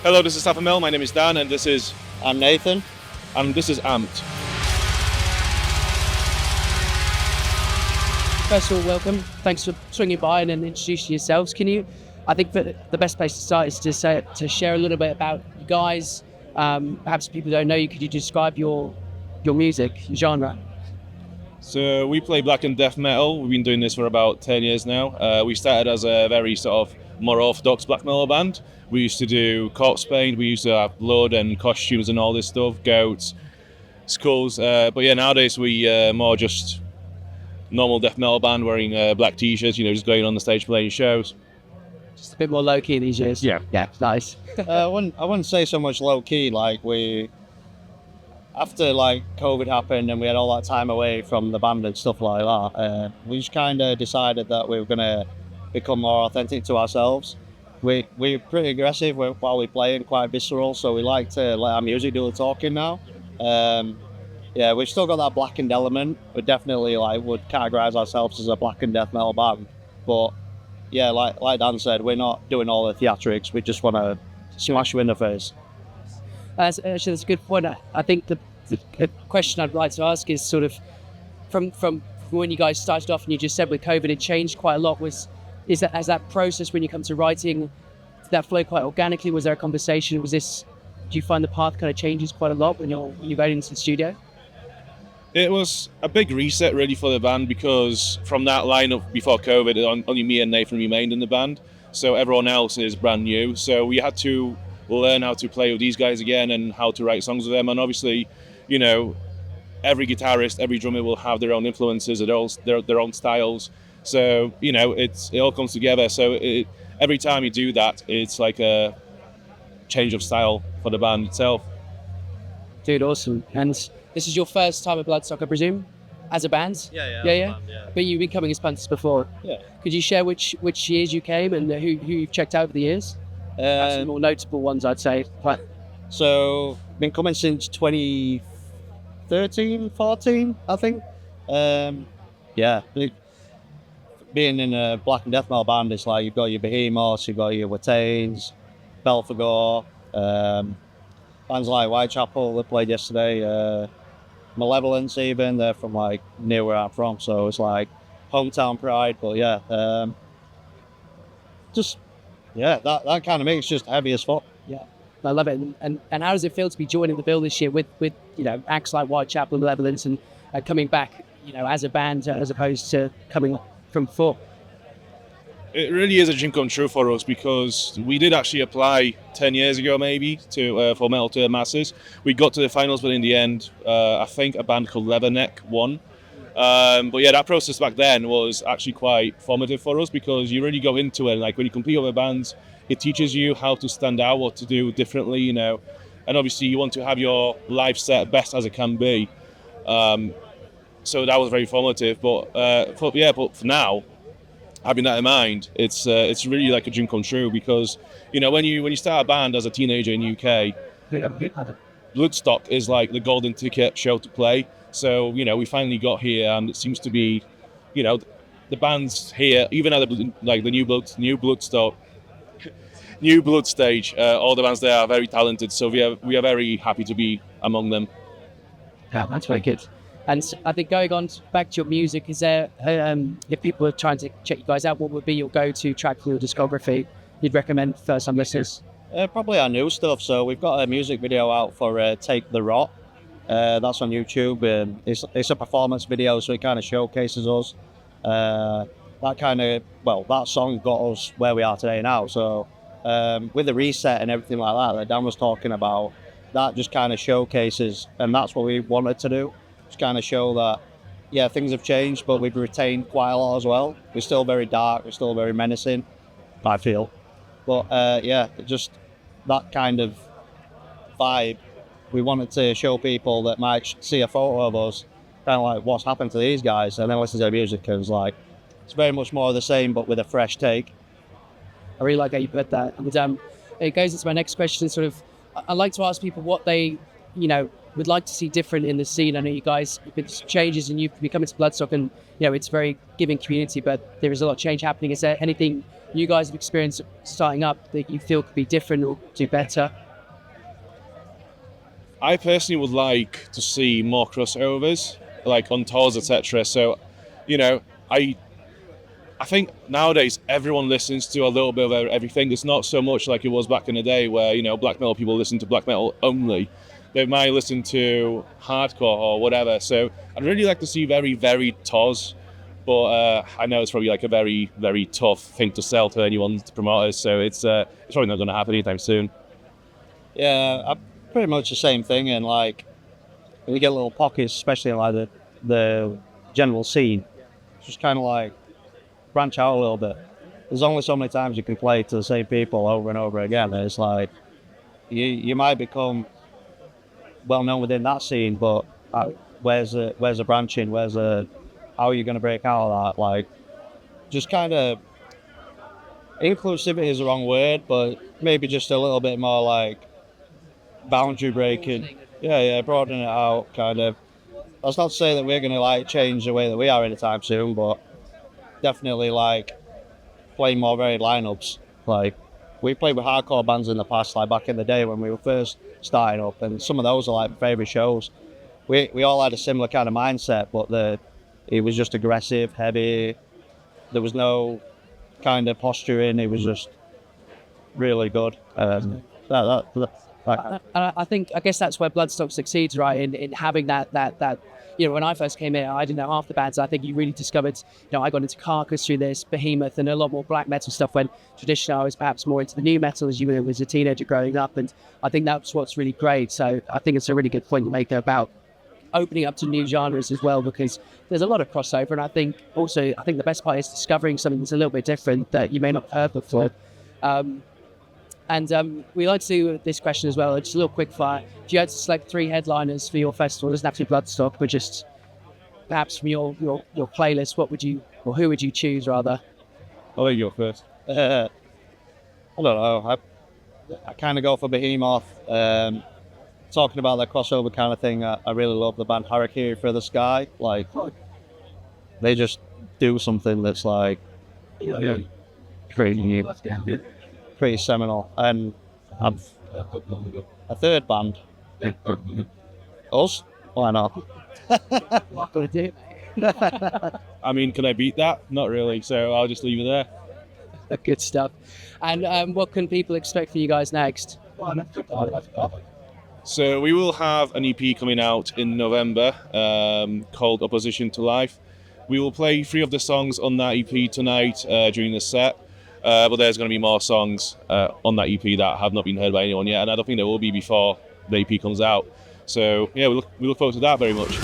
Hello, this is Sathamel. My name is Dan, and this is I'm Nathan. Amped. First of all, welcome. Thanks for swinging by and introducing yourselves. I think that the best place to start is to share a little bit about you guys. Perhaps people don't know you. Could you describe your music, your genre? So we play black and death metal. We've been doing this for about 10 years now. We started as a very sort of more orthodox black metal band. We used to do corpse paint. We used to have blood and costumes and all this stuff, goats, skulls. But yeah, nowadays we more just normal death metal band wearing black t-shirts, just going on the stage playing shows. Just a bit more low key these years. Yeah, Nice. I wouldn't say so much low key. After COVID happened and we had all that time away from the band and stuff like that, we just kind of decided that we were gonna become more authentic to ourselves. We're pretty aggressive while we play and quite visceral, so we like to let our music do the talking now. Yeah, we've still got that blackened element. We definitely would categorize ourselves as a black and death metal band, but yeah, like Dan said, we're not doing all the theatrics. We just want to smash you in the face. Actually, that's a good point. I think the question I'd like to ask is sort of from when you guys started off, and you just said with COVID it changed quite a lot. Has that process when you come to writing, did that flow quite organically? Was there a conversation? Do you find the path kind of changes quite a lot when you're going into the studio? It was a big reset really for the band, because from that lineup before COVID, only me and Nathan remained in the band. So everyone else is brand new. So we had to learn how to play with these guys again and how to write songs with them. And obviously, every guitarist, every drummer will have their own influences, their own styles. So, it all comes together. So every time you do that, it's like a change of style for the band itself. Dude, awesome. And this is your first time at Bloodstock, I presume, as a band? Yeah. Yeah. But you've been coming as bands before. Yeah. Could you share which years you came and who you've checked out over the years? Some more notable ones, I'd say. So, been coming since 2013, 14, I think. Yeah. Being in a black and death metal band, it's like you've got your Behemoths, you've got your Watanes, Belphegor, bands like Whitechapel that played yesterday, Malevolence even, they're from near where I'm from, so it's hometown pride. But yeah, that kind of makes just heavy as fuck. Yeah, I love it. And how does it feel to be joining the bill this year with acts like Whitechapel and Malevolence and coming back as a band as opposed to coming from before? It really is a dream come true for us, because we did actually apply 10 years ago maybe for Metal to the Masses. We got to the finals, but in the end, I think a band called Leatherneck won. But yeah, that process back then was actually quite formative for us, because you really go into it, when you compete with bands, it teaches you how to stand out, what to do differently, and obviously you want to have your live set best as it can be. So that was very formative, but for now, having that in mind, it's really like a dream come true, because when you start a band as a teenager in UK, Bloodstock is like the golden ticket show to play. So we finally got here, and it seems to be, the bands here, even at the new Bloodstock, new Blood stage, all the bands there are very talented. So we are very happy to be among them. Yeah, that's very good. And I think going on back to your music, is there, if people are trying to check you guys out, what would be your go-to track for your discography you'd recommend for first-time listeners? Probably our new stuff. So we've got a music video out for Take the Rot. That's on YouTube. It's a performance video, so it kind of showcases us. That song got us where we are today now. So with the reset and everything like that Dan was talking about, that just kind of showcases, and that's what we wanted to do. Just kind of show that, yeah, things have changed, but we've retained quite a lot as well. We're still very dark, we're still very menacing, I feel. But just that kind of vibe. We wanted to show people that might see a photo of us, kind of like what's happened to these guys, and then listen to their music, and it's very much more of the same, but with a fresh take. I really like how you put that. And it goes into my next question. Sort of, I like to ask people what they, would like to see different in the scene. I know you guys, it's changes and you've become into Bloodstock, and it's a very giving community, but there is a lot of change happening. Is there anything you guys have experienced starting up that you feel could be different or do better? I personally would like to see more crossovers, like on tours, etc. So, you know, I think nowadays everyone listens to a little bit of everything. It's not so much like it was back in the day where, you know, black metal people listen to black metal only. They might listen to hardcore or whatever. So I'd really like to see very varied tours. But I know it's probably like a very, very tough thing to sell to anyone, to promoters. So it's probably not going to happen anytime soon. Yeah, pretty much the same thing. And like, when you get little pockets, especially in like the general scene, just kind of like branch out a little bit. There's only so many times you can play to the same people over and over again. It's like you might become well known within that scene, but where's the branching? How are you going to break out of that? Like, just kind of inclusivity is the wrong word, but maybe just a little bit more like boundary breaking. Yeah, broadening it out, kind of. That's not to say that we're going to like change the way that we are anytime soon, but definitely like playing more varied lineups. Like, we played with hardcore bands in the past, like back in the day when we were first starting up, and some of those are like favourite shows. We all had a similar kind of mindset, but it was just aggressive, heavy. There was no kind of posturing. It was just really good. I guess that's where Bloodstock succeeds, right? In having that. You know, when I first came in, I didn't know half the bands. I think you really discovered, you know, I got into Carcass through this, Behemoth, and a lot more black metal stuff, when traditionally I was perhaps more into the new metal as you were as a teenager growing up. And I think that's what's really great. So I think it's a really good point to make about opening up to new genres as well, because there's a lot of crossover. And I think the best part is discovering something that's a little bit different that you may not have heard before. And we like to do this question as well, just a little quick fire. If you had to select 3 headliners for your festival, it doesn't have to be Bloodstock, but just perhaps from your playlist, who would you choose rather? I'll let you go first. I don't know. I kind of go for Behemoth. Talking about that crossover kind of thing, I really love the band Harakiri for the Sky. Like, they just do something that's like pretty seminal. And I've a third band. Us? Why not? I mean, can I beat that? Not really. So I'll just leave it there. Good stuff. And what can people expect from you guys next? So we will have an EP coming out in November called Opposition to Life. We will play 3 of the songs on that EP tonight during the set. But there's going to be more songs on that EP that have not been heard by anyone yet, and I don't think there will be before the EP comes out. So yeah, we look forward to that very much.